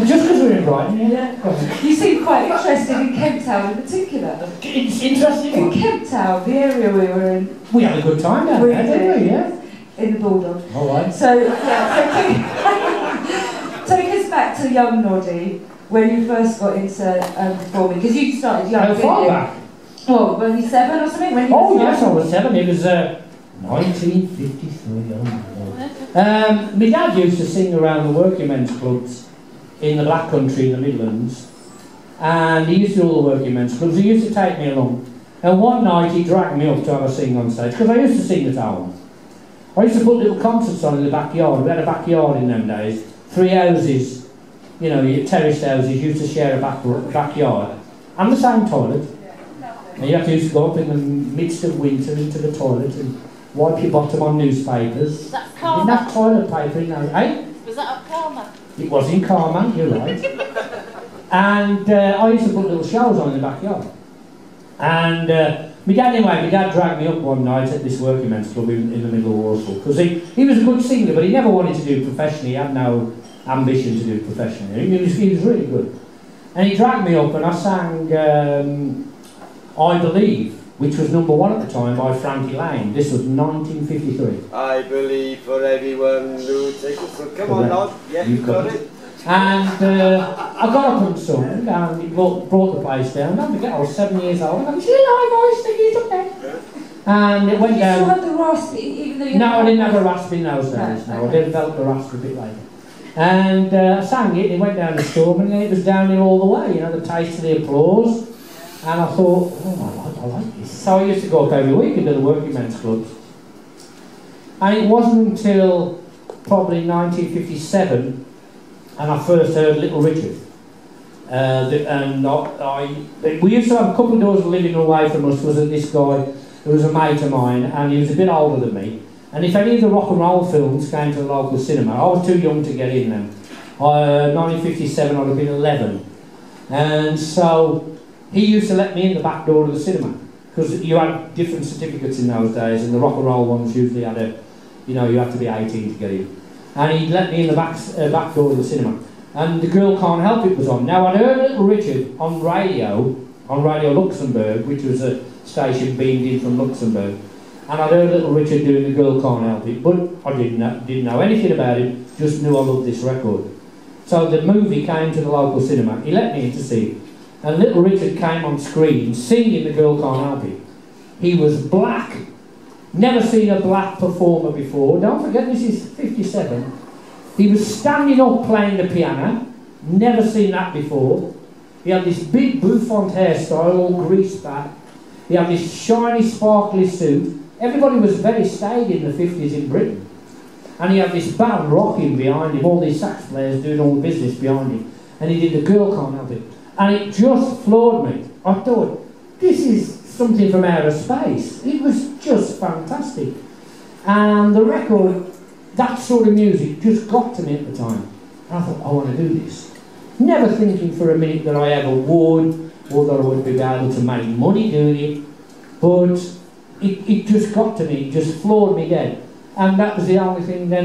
Just because we're in Brighton, yeah. You seem quite interested in Kent Town in particular. It's interesting. In Kent Town, the area we were in. We had a good time down there, didn't we? Yeah. In the Bulldog. All right. So, yeah, take us back to young Noddy, when you first got into performing, because you started young, How far back? Oh, were you 7 or something? When you Oh, yes, I was 7. It was 1953. My dad used to sing around the working men's clubs in the Black Country in the Midlands, and he used to do all the working men's clubs. He used to take me along, and one night he dragged me up to have a sing on stage, because I used to sing at home. I used to put little concerts on in the backyard. We had a backyard in them days. 3 houses, you know, your terraced houses used to share a backyard and the same toilet. And you had to used to go up in the midst of winter into the toilet and wipe your bottom on newspapers. Was that Karma? Didn't have toilet paper in those, eh? Was that at Karma? It was in Karma, you're right. And I used to put little shows on in the backyard. And my dad dragged me up one night at this working men's club in the middle of Warsaw, because he was a good singer, but he never wanted to do it professionally. He had no ambition to do it professionally. He was really good. And he dragged me up and I sang I Believe, which was #1 at the time by Frankie Lane. This was 1953. I believe for everyone who takes it. So come on, Nod. Yeah, you've got it. And I got up and sung, and it brought the place down. Don't forget, I was 7 years old, and I was high voice, thank you, up there. And it went down. You still had the raspy, even though you No, I didn't have a rasp in those days. No, I developed the rasp a bit later. And I sang it, it went down the storm, and then it was downhill all the way, you know, the taste of the applause. And I thought, oh, I like this. So I used to go up every week into the working men's clubs. And it wasn't until probably 1957, and I first heard Little Richard. We used to have a couple of doors living away from us. Was this guy who was a mate of mine, and he was a bit older than me. And if any of the rock and roll films came to the local cinema, I was too young to get in then. 1957, I'd have been 11. And so he used to let me in the back door of the cinema, because you had different certificates in those days, and the rock and roll ones usually had you had to be 18 to get in. And he'd let me in the back door of the cinema. And The Girl Can't Help It was on. Now, I'd heard Little Richard on Radio Luxembourg, which was a station beamed in from Luxembourg. And I'd heard Little Richard doing The Girl Can't Help It, but I didn't know anything about it, just knew I loved this record. So the movie came to the local cinema, he let me in to see it. And Little Richard came on screen singing The Girl Can't Help It. He was black. Never seen a black performer before. Don't forget, this is 57. He was standing up playing the piano. Never seen that before. He had this big bouffant hairstyle, all greased back. He had this shiny, sparkly suit. Everybody was very staid in the 50s in Britain. And he had this band rocking behind him, all these sax players doing all the business behind him. And he did The Girl Can't Help It. And it just floored me. I thought, this is something from outer space. It was just fantastic. And the record, that sort of music just got to me at the time. And I thought, I want to do this. Never thinking for a minute that I ever would, or that I would be able to make money doing it. But it just got to me, it just floored me dead. And that was the only thing then